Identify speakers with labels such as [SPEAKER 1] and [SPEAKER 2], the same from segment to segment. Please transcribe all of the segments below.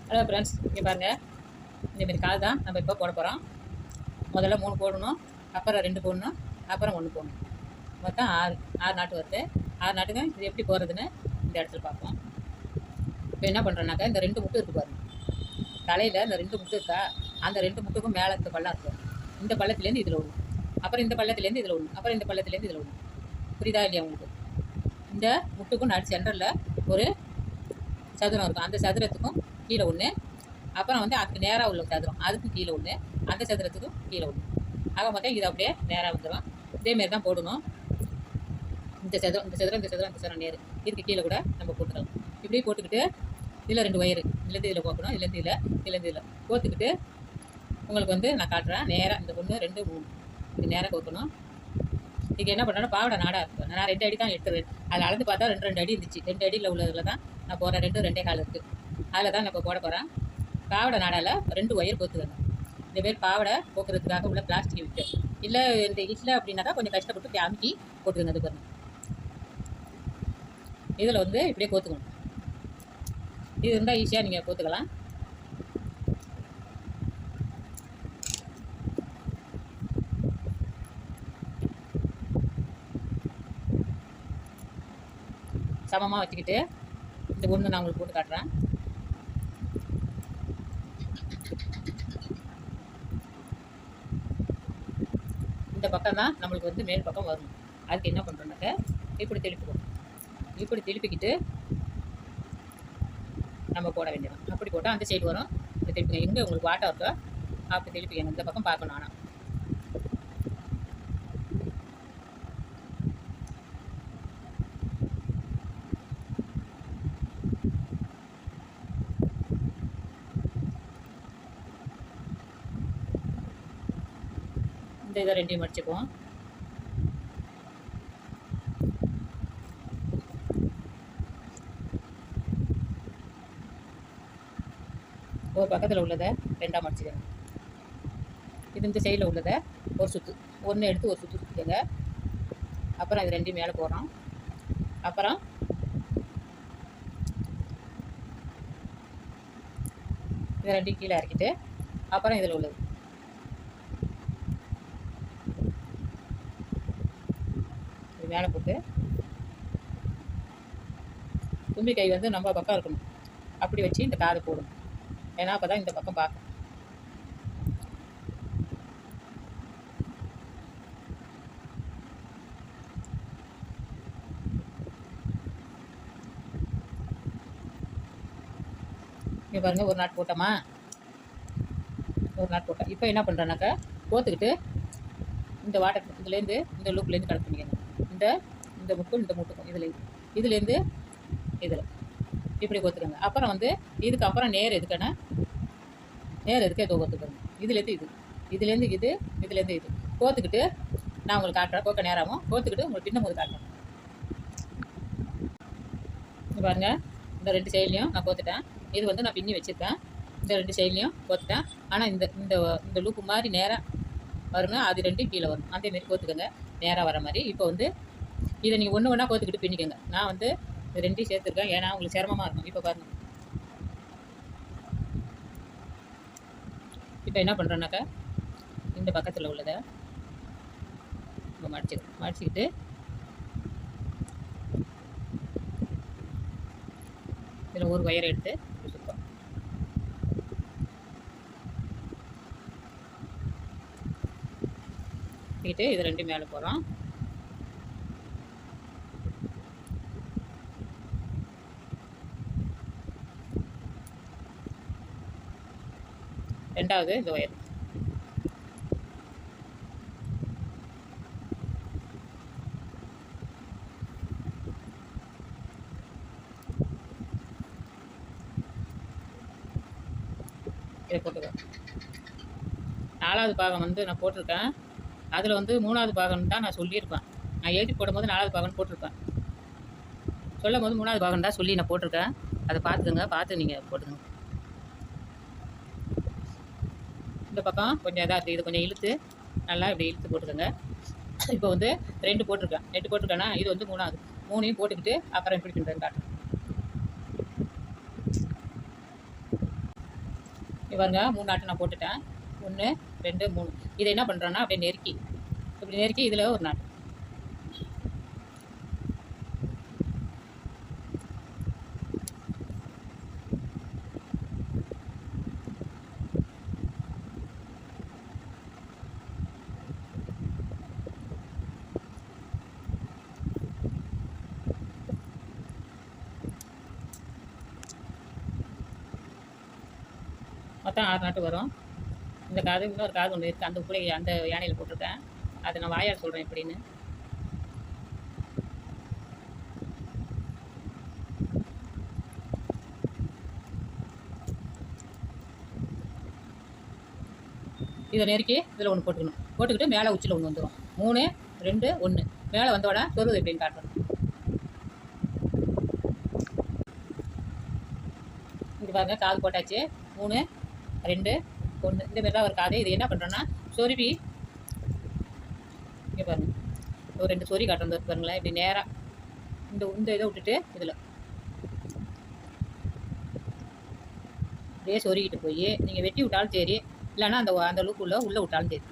[SPEAKER 1] Hello friends, இங்கே பாருங்கள். இந்தமாரி கால் தான் நம்ம இப்போ போட போகிறோம். முதல்ல 3 போடணும், அப்புறம் 2 போடணும், அப்புறம் 1 போடணும். மொத்தம் 6 நாட்டு வருது. 6 நாட்டுக்கு இது எப்படி போடுறதுன்னு இந்த இடத்துல பார்ப்போம். இப்போ என்ன பண்ணுறோன்னாக்கா, இந்த 2 முட்டு இருக்குது பாருங்கள். தலையில் இந்த 2 முட்டு இருக்கா, அந்த 2 முட்டுக்கும் மேலே இந்த பள்ளம் இருக்கும். இந்த பள்ளத்துலேருந்து இதில் ஒன்று, அப்புறம் இந்த பள்ளத்துலேருந்து இதில் ஒன்று, அப்புறம் இந்த பள்ளத்துலேருந்து இதில் ஒன்று. புரியுதா இல்லையா உங்களுக்கு? இந்த முட்டுக்கும் நடு சென்டரில் ஒரு சதுரம் இருக்கும். அந்த சதுரத்துக்கும் கீழே ஒன்று, அப்புறம் அதுக்கு நேராக உள்ள சதுரம் அதுக்கும் கீழே ஒன்று, அந்த சதுரத்துக்கும் கீழே ஒன்று. ஆக மொத்தம் இது அப்படியே நேராக வந்துடும். இதேமாரி தான் போடணும். இந்த சதுரம் நேர், இதுக்கு கீழே கூட நம்ம போட்டுக்கலாம். இப்படி போட்டுக்கிட்டு இதில் 2 ஒயரு, இதுலேருந்து இதில் போக்கணும், இதுலேருந்து இதில் கோத்துக்கிட்டு உங்களுக்கு நான் காட்டுறேன். நேராக இந்த 1 2 3 இது நேராக கோக்கணும். இதுக்கு என்ன பண்ணுறேன்னா, பாவடை நாடாக இருக்கும். நான் 2 அடி தான் எடுத்துருவேன். அதில் அளந்து பார்த்தா 2 அடி இருந்துச்சு. 2 அடியில் உள்ளதில் தான் நான் போகிறேன். 2 கால் இருக்குது. அதில் தான் நான் போட போகிறேன். பாவடை நாடால் 2 ஒயர் கோத்துக்கணும். இந்த பேர் பாவடை போக்குறதுக்காக உள்ள பிளாஸ்டிக் விட்டு இல்லை, இந்த இல்லை அப்படின்னாக்கா கொஞ்சம் கஷ்டப்பட்டு அமுக்கி போட்டுக்கணும். அது பாருங்கள், இதில் இப்படியே கோத்துக்கணும். இது இருந்தால் ஈஸியாக நீங்கள் கோத்துக்கலாம். சமமாக வச்சுக்கிட்டு இந்த 1 நான் உங்களுக்கு போட்டு காட்டுறேன். இந்த பக்கம் தான் நம்மளுக்கு மேல் பக்கம் வரும். அதுக்கு என்ன பண்ணுறோன்னாக்க, இப்படி திருப்பிக்குவோம். இப்படி திருப்பிக்கிட்டு நம்ம போட வேண்டியதான். அப்படி போட்டால் அந்த சைடு வரும். இப்படி திருப்பி எங்கே உங்களுக்கு வாட்டம் இருக்கோ அப்படி திருப்பிக்கணும். இந்த பக்கம் பார்க்கணும். ஆனால் இந்த இதை 2 மடிச்சுக்குவோம். ஒரு பக்கத்தில் உள்ளதை 2ஆக மடிச்சுக்கோங்க. இது இந்த சைடில் உள்ளதை ஒரு சுற்று, 1 எடுத்து ஒரு சுற்று சுற்றிக்கோங்க. அப்புறம் இது 2 மேலே போடுறோம். அப்புறம் இதை 2 கீழே இறக்கிட்டு அப்புறம் இதில் உள்ளது இது மேலே போட்டு தும்பி கை நம்ம பக்கம் இருக்கணும். அப்படி வச்சு இந்த காதை போடணும். ஏன்னா அப்போ தான் இந்த பக்கம் பார்க்கணும். இங்கே பாருங்கள், ஒரு நாட் போட்டோமா, ஒரு நாட் போட்டோம். இப்போ என்ன பண்ணுறேன்னாக்கா, கோத்துக்கிட்டு இந்த வாட்டர் இதுலேருந்து இந்த லூப்லேருந்து கனெக்ட் பண்ணிக்கணும். இந்த முட்டுக்கும் இதுலேருந்து இதில் இப்படி கோத்துக்கோங்க. அப்புறம் இதுக்கு அப்புறம் நேர் எதுக்குன்னா, நேர் எதுக்கு எதோ கோத்துக்கோங்க. இதுலேருந்து இது கோத்துக்கிட்டு நான் உங்களுக்கு காட்டுறேன். கோக்க நேராகவும் கோத்துக்கிட்டு உங்களுக்கு பின்னும் போது காட்டுறேன். பாருங்கள், இந்த 2 சைட்லேயும் நான் கோத்துட்டேன். இது நான் பின்னி வச்சுருக்கேன். இந்த 2 சைட்லேயும் கோத்துட்டேன். ஆனால் இந்த லூப்பு மாதிரி நேராக வரணும். அது 2 கீழே வரும். அதேமாரி கோத்துக்கோங்க, நேராக வர மாதிரி. இப்போ இதை நீங்கள் ஒன்று ஒன்றா கோத்துக்கிட்டு பின்னிக்கோங்க. நான் 2 சேர்த்துருக்கேன், ஏன்னா உங்களுக்கு சிரமமாக இருக்கும். இப்போ பாருங்கள், இப்போ என்ன பண்ணுறோன்னாக்கா, இந்த பக்கத்தில் உள்ளதை இப்போ மடிச்சுக்கிட்டு இதில் ஒரு ஒயரை எடுத்து சுற்றுவோம். இது 2 மேலே போகிறோம். ரெண்டாவது இந்த ஒயர் இதை போட்டுக்கோங்க. 4வது பாகம் நான் போட்டிருக்கேன். அதில் 3வது பாகம் தான் நான் சொல்லியிருப்பேன். நான் எழுதி போடும்போது 4வது பாகம்னு போட்டிருப்பேன். சொல்லும் போது 3வது பாகம் தான் சொல்லி நான் போட்டிருக்கேன். அதை பார்த்துக்கோங்க, பார்த்து நீங்கள் போட்டுக்கோங்க. இந்த பக்கம் கொஞ்சம் இதாக இருக்குது. இது கொஞ்சம் இழுத்து நல்லா இப்படி இழுத்து போட்டுக்கோங்க. இப்போ 2 போட்டிருக்கேன். 2 போட்டிருக்கேன்னா இது 3வது. 3ஐயும் போட்டுக்கிட்டு அப்புறம் எப்படி பண்ணுறேன்னு காட்டுறேன். இங்கே பாருங்க 3 நாட்டு நான் போட்டுட்டேன். 1 2 3. இதை என்ன பண்ணுறோன்னா அப்படியே நெருக்கி இப்படி நெருக்கி இதில் ஒரு நாட்டு மொத்தம் 6 நாட்டு வரும். இந்த காது இன்னொரு காது ஒன்று இருக்குது, அந்த கூட அந்த யானையில் போட்டிருக்கேன். அதை நான் வாயால் சொல்கிறேன் எப்படின்னு. இதை நெருக்கி இதில் ஒன்று போட்டுக்கணும். போட்டுக்கிட்டு மேலே உச்சியில் ஒன்று வந்துடும். 3 2 1. மேலே வந்தோட சொருது எப்படின்னு காட்டுறோம். இது பாருங்கள், காது போட்டாச்சு. 3 2 1. இந்த மாதிரி தான் ஒரு காது. இது என்ன பண்ணுறோன்னா சொருவி இங்கே பாருங்கள், ஒரு 2 சொறி காட்டுறது பாருங்களேன். இப்படி நேராக இந்த இதை விட்டுட்டு இதில் அப்படியே சொருகிட்டு போய் நீங்கள் வெட்டி விட்டாலும் சரி, இல்லைன்னா அந்த லூக்குள்ளே உள்ளே விட்டாலும் சரி.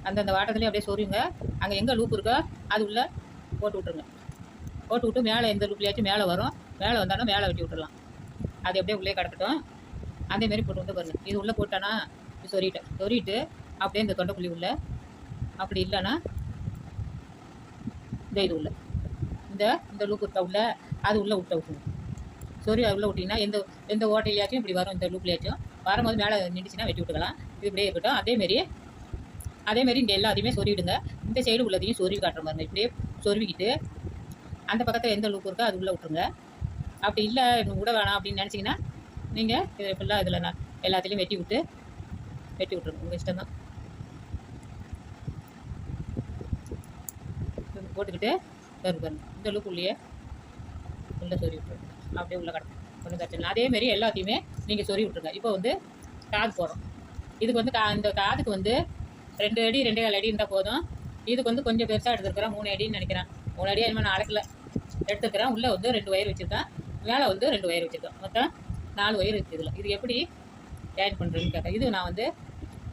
[SPEAKER 1] அந்தந்த வாட்டத்துலேயே அப்படியே சொருங்க. அங்கே எங்கே லூப் இருக்கோ அது உள்ளே போட்டு விட்ருங்க. போட்டு விட்டு மேலே எந்த லூப்லையாச்சும் மேலே வரும். மேலே வந்தாலும் மேலே வெட்டி விட்டுடலாம். அது அப்படியே உள்ளே கிடக்கட்டும். அதேமாரி போட்டு வந்து பாருங்கள். இது உள்ளே போட்டானா சொறிட்டு அப்படியே இந்த தொண்டைக்குழி உள்ள, அப்படி இல்லைன்னா இது உள்ள இந்த லூப் இருக்க உள்ள அது உள்ளே விட்டுருங்க. சொறி அது உள்ளே விட்டிங்கன்னா எந்த ஓட்டையிலையாச்சும் இப்படி வரும். இந்த லூப்லையாச்சும் வரும்போது மேலே நின்றுச்சுன்னா வெட்டி விட்டுக்கலாம். இது இப்படியே இருக்கட்டும். அதேமாரி இந்த எல்லாத்தையுமே சொருவிடுங்க. இந்த சைடு உள்ளதையும் சொருவி காட்டுற மாதிரி இப்படியே சொருவிக்கிட்டு அந்த பக்கத்தில் எந்த லூப் இருக்கோ அது உள்ளே விட்டுருங்க. அப்படி இல்லை விட வேணாம் அப்படின்னு நினச்சிங்கன்னா நீங்கள் இதை ஃபுல்லாக இதில் நான் எல்லாத்துலேயும் வெட்டி விட்டுருங்க. உங்கள் இஷ்டம் தான். போட்டுக்கிட்டு பாருங்க இந்த லூப் உள்ளே சொருவி விட்டுருங்க. அப்படியே உள்ளே கிடக்கும். ஒன்றும் பிரச்சனை இல்லை. அதேமாரி எல்லாத்தையுமே நீங்கள் சொருவி விட்டுருங்க. இப்போ வந்து காது போடுறோம். இதுக்கு வந்து இந்த காதுக்கு வந்து 2 அடி 2.25 அடி இருந்தால் போதும். இதுக்கு வந்து கொஞ்சம் பெருசாக எடுத்துருக்கிறேன். 3 அடின்னு நினைக்கிறேன். 3 அடி என்னமோ 4 கிலோ எடுத்துக்கிறேன். உள்ளே வந்து 2 ஒயர் வச்சுருக்கேன். மேலே வந்து 2 ஒயர் வச்சுருக்கேன். மொத்தம் 4 ஒயர் இருக்குது இதில். இது எப்படி ஜாயின் பண்ணுறதுன்னு கேட்டேன். இது நான் வந்து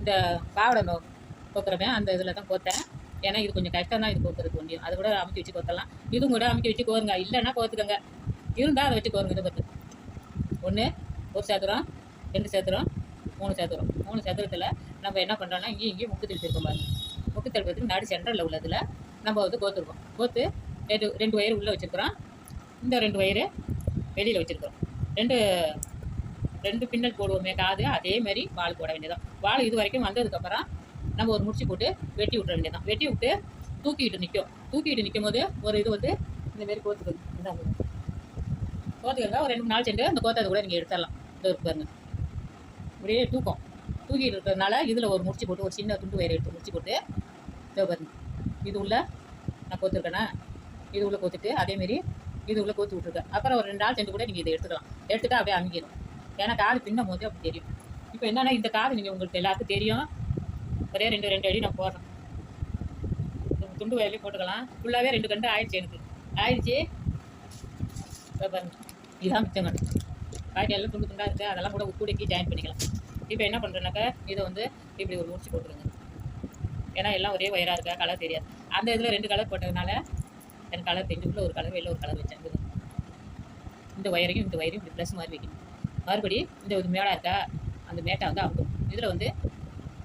[SPEAKER 1] இந்த பாவடை கோக்குறமே அந்த இதில் தான் கோத்தேன். ஏன்னா இது கொஞ்சம் கஷ்டம் தான் இது கோக்குறதுக்கு ஒன்றியும். அதை கூட அமுக்கி வச்சு கோத்தலாம். இதுவும் கூட அமுக்கி வச்சு கோருங்க. இல்லைன்னா கோத்துக்கோங்க. இருந்தால் அதை வச்சு கோருங்க. இதை பார்த்து 1 ஒரு சதுரம் 2 சதுரம் 3 சதுரம் 3 சதுரத்தில் நம்ம என்ன பண்ணுறோன்னா இங்கேயும் முக்கு திருப்பிருக்கோம் பாருங்க. முக்கு திருப்பத்துக்கு நாடு சென்டரில் உள்ளதில் நம்ம வந்து கோத்துருக்கோம். கோத்து 2 ஒயர் உள்ளே வச்சுருக்குறோம். இந்த 2 ஒயரு வெளியில் வச்சுருக்குறோம். 2 பின்னல் போடுவோமே காது, அதேமாரி வால் போட வேண்டியதான். வால் இது வரைக்கும் வந்ததுக்கப்புறம் நம்ம ஒரு முடிச்சு போட்டு வெட்டி விட்டுற வேண்டியதான். வெட்டி விட்டு தூக்கிட்டு நிற்கும் போது ஒரு இது வந்து இந்தமாரி கோத்துக்கணும். கோத்துக்கங்க. ஒரு 2 3 நாள் சென்று அந்த கோத்தது கூட நீங்கள் எடுத்துடலாம். இது இருக்கு பாருங்க. இப்படியே தூக்கிட்டு இருக்கிறதுனால இதில் ஒரு முடிச்சு போட்டு ஒரு சின்ன துண்டு வயிறு எடுத்து முடிச்சு போட்டு இதை பாருங்க. இது உள்ள நான் கோத்துருக்கேன்னா இது உள்ளே கோத்துட்டு அதேமாரி இது உள்ளே கோத்து விட்ருக்கேன். அப்புறம் ஒரு 2 நாள் சென்று கூட நீங்கள் இதை எடுத்துக்கலாம். எடுத்துகிட்டு அப்படியே அமைக்கணும். ஏன்னா காது பின்னும் போது அப்படி தெரியும். இப்போ என்னென்னா இந்த காது நீங்கள் உங்களுக்கு எல்லாருக்கும் தெரியும். ஒரே 2 அடி நான் போடுறேன். துண்டு வயர்லேயும் போட்டுக்கலாம். ஃபுல்லாகவே 2 கண்டு ஆயிடுச்சு. எனக்கு ஆயிடுச்சு. பாருங்க, இதுதான் மிச்சம் கண்டு. பாக்கி எல்லாம் துண்டு துண்டாக இருக்குது. அதெல்லாம் கூட கூடைக்கு ஜாயின் பண்ணிக்கலாம். இப்போ என்ன பண்ணுறேன்னாக்கா இதை வந்து இப்படி ஒரு முடிச்சு போட்டுருங்க. ஏன்னா எல்லாம் ஒரே ஒயராக இருக்கா, கலர் தெரியாது. அந்த இதில் 2 கலர் போட்டதுனால எனக்கு கலர் தெரிஞ்சு உள்ள ஒரு கலர் வெளில ஒரு கலர் வச்சேன். இந்த ஒயரையும் இப்படி ப்ளஸ் மாதிரி வைக்கணும். மறுபடி இந்த ஒரு மேடாக இருக்கா, அந்த மேட்டை வந்து அமுக்கும். இதில் வந்து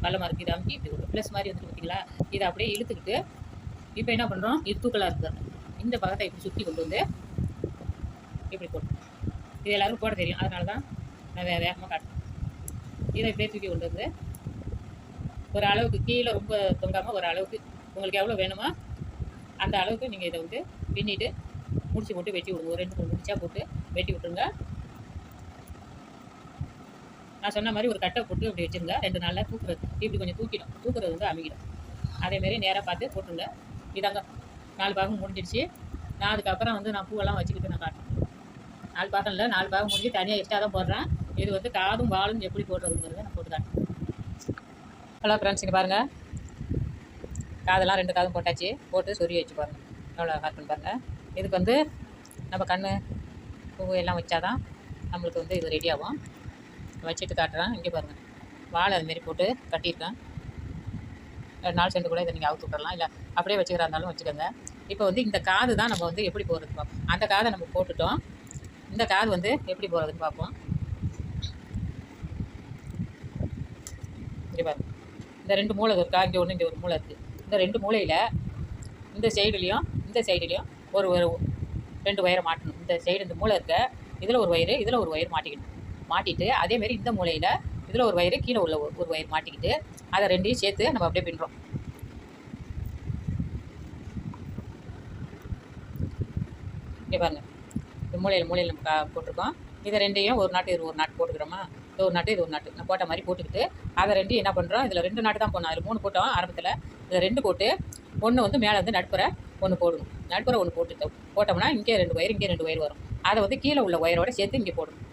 [SPEAKER 1] பள்ளமாக இருக்குது. இதை அமுக்கி இப்படி ஒரு ப்ளஸ் மாதிரி வந்துட்டு பார்த்தீங்களா. இதை அப்படியே இழுத்துக்கிட்டு இப்போ என்ன பண்ணுறோம், இது தூக்கலாக இருக்குது. இந்த பக்கத்தை இப்படி சுற்றி கொண்டு வந்து இப்படி போட்டு இது எல்லோரும் போட தெரியும். அதனால தான் நான் வேகமாக காட்டுறேன். இதை இப்படியே தூக்கி கொண்டு வந்து ஒரு அளவுக்கு கீழே ரொம்ப தொங்காமல் ஒரு அளவுக்கு உங்களுக்கு எவ்வளோ வேணுமோ அந்த அளவுக்கு நீங்கள் இதை வந்து பின்னிட்டு முடிச்சு போட்டு வெட்டி விடுங்க. ஒரு 2 3 முடிச்சா போட்டு வெட்டி விட்டுருங்க. நான் சொன்ன மாதிரி ஒரு கட்டை போட்டு இப்படி வச்சுருங்க. 2 நாளில் தூக்குறது இப்படி கொஞ்சம் தூக்குறது வந்து அமைக்கிடும். அதேமாரி நேராக பார்த்து போட்டுருங்க. இதாங்க 4 பாகம் முடிஞ்சிடுச்சு. நான் அதுக்கப்புறம் வந்து நான் பூவெல்லாம் வச்சுக்கிட்டு நான் காட்டுறேன். 4 பாகம் இல்லை, 4 பாகம் முடிஞ்சு தனியாக எக்ஸ்ட்ரா தான் போடுறேன். இது வந்து காதும் வாலும் எப்படி போடுறதுங்கிறத நான் போட்டு காட்டுறேன். ஹலோ ஃப்ரெண்ட்ஸ், இங்கே பாருங்கள். காதெல்லாம் 2 காதும் போட்டாச்சு. போட்டு சொருவி வச்சு பாருங்கள் எவ்வளோ அழகாக பாருங்கள். இதுக்கு வந்து நம்ம கண் பூ எல்லாம் வச்சா தான் நம்மளுக்கு வந்து இது ரெடி ஆகும். வச்சுட்டு காட்டுறேன். இங்கே பாருங்கள் வாழை அதுமாரி போட்டு கட்டியிருக்கேன். 2 நாள் சென்று கூட இதை நீங்கள் அவுத்து விட்டுறலாம், இல்லை அப்படியே வச்சுக்கிறா இருந்தாலும் வச்சுக்கோங்க. இப்போ வந்து இந்த காது தான் நம்ம வந்து எப்படி போடுறது பார்ப்போம். அந்த காதை நம்ம போட்டுட்டோம். இந்த காது வந்து எப்படி போகிறதுன்னு பார்ப்போம். இங்கே பாருங்கள் இந்த 2 மூளை இருக்கா, இங்கே ஒன்று இங்கே ஒரு மூளை இருக்குது. இந்த 2 மூளையில் இந்த சைடுலேயும் இந்த சைடுலேயும் ஒரு 2 ஒயரை மாட்டணும். இந்த சைடு இந்த மூளை இருக்க இதில் ஒரு ஒயரு, இதில் ஒரு ஒயர் மாட்டிக்கணும். மாட்டிட்டு அதேமாரி இந்த மூலையில் இதில் ஒரு ஒயரு, கீழே உள்ள ஒரு ஒயர் மாட்டிக்கிட்டு அதை 2ஐயும் சேர்த்து நம்ம அப்படியே பின்னுறோம். இங்கே பாருங்கள் இந்த மூலையில் நம்ம போட்டிருக்கோம். இதை 2ஐயும் ஒரு நாட்டு இது ஒரு நாட்டு போட்டுக்கிறோமா, இது ஒரு நாட்டு இது ஒரு நாட்டு நான் போட்ட மாதிரி போட்டுக்கிட்டு அதை 2ஐயும் என்ன பண்ணுறோம், இதில் 2 நாட்டு தான் போடணும். அதில் 3 போட்டோம் ஆரம்பத்தில். இதில் 2 போட்டு ஒன்று வந்து மேலே வந்து நடுப்புற ஒன்று போடணும். நடுப்புற ஒன்று போட்டோம்னா இங்கே 2 ஒயர் இங்கே 2 ஒயர் வரும். அதை வந்து கீழே உள்ள ஒயரோட சேர்த்து இங்கே போடணும்.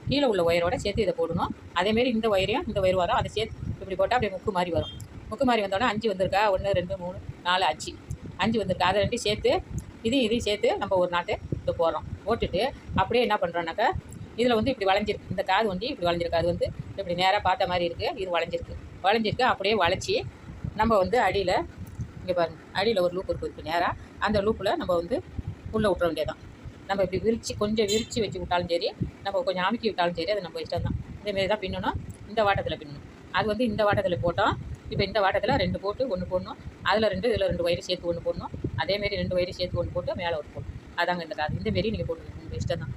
[SPEAKER 1] கீழே உள்ள ஒயரோட சேர்த்து இதை போடணும். அதேமாரி இந்த ஒயரையும் இந்த ஒயர் வரும், அதை சேர்த்து இப்படி போட்டால் அப்படியே முக்கு மாதிரி வரும். முக்கு மாதிரி வந்தோடனே 5 வந்திருக்கா, 1 2 3 4 5 வந்திருக்கா. அதை 2 சேர்த்து இதையும் சேர்த்து நம்ம ஒரு நாட்டு இது போடுறோம். போட்டுட்டு அப்படியே என்ன பண்ணுறோன்னாக்கா இதில் வந்து இப்படி வளைஞ்சிருக்கு. இந்த காது வந்து இப்படி வளைஞ்சிருக்கு. அது வந்து இப்படி நேராக பார்த்த மாதிரி இருக்குது. இது வளைஞ்சிருக்கு. அப்படியே வளைச்சி நம்ம வந்து அடியில் இங்கே பாருங்கள் அடியில் ஒரு லூப் இருக்குது நேராக. அந்த லூப்பில் நம்ம வந்து உள்ளே விட்டுற வேண்டியதான். நம்ம இப்படி கொஞ்சம் விரித்து வச்சு விட்டாலும் சரி, நம்ம கொஞ்சம் அமுக்கி விட்டாலும் சரி, அது நம்ம இஷ்டம் தான். இதேமாரி தான் பின்னணும். இந்த வாட்டத்தில் பின்னணும். அது வந்து இந்த வாட்டத்தில் போட்டோம். இப்போ இந்த வாட்டத்தில் 2 போட்டு 1 போடணும். அதில் 2 இதில் 2 ஒயரு சேர்த்து 1 போடணும். அதேமாரி 2 ஒயரு சேர்த்து 1 போட்டு மேலே ஒரு போடணும். அதாங்க இந்த காது. இந்தமாரி நீங்கள் போட்டுக்கணும், உங்கள் இஷ்டம் தான்.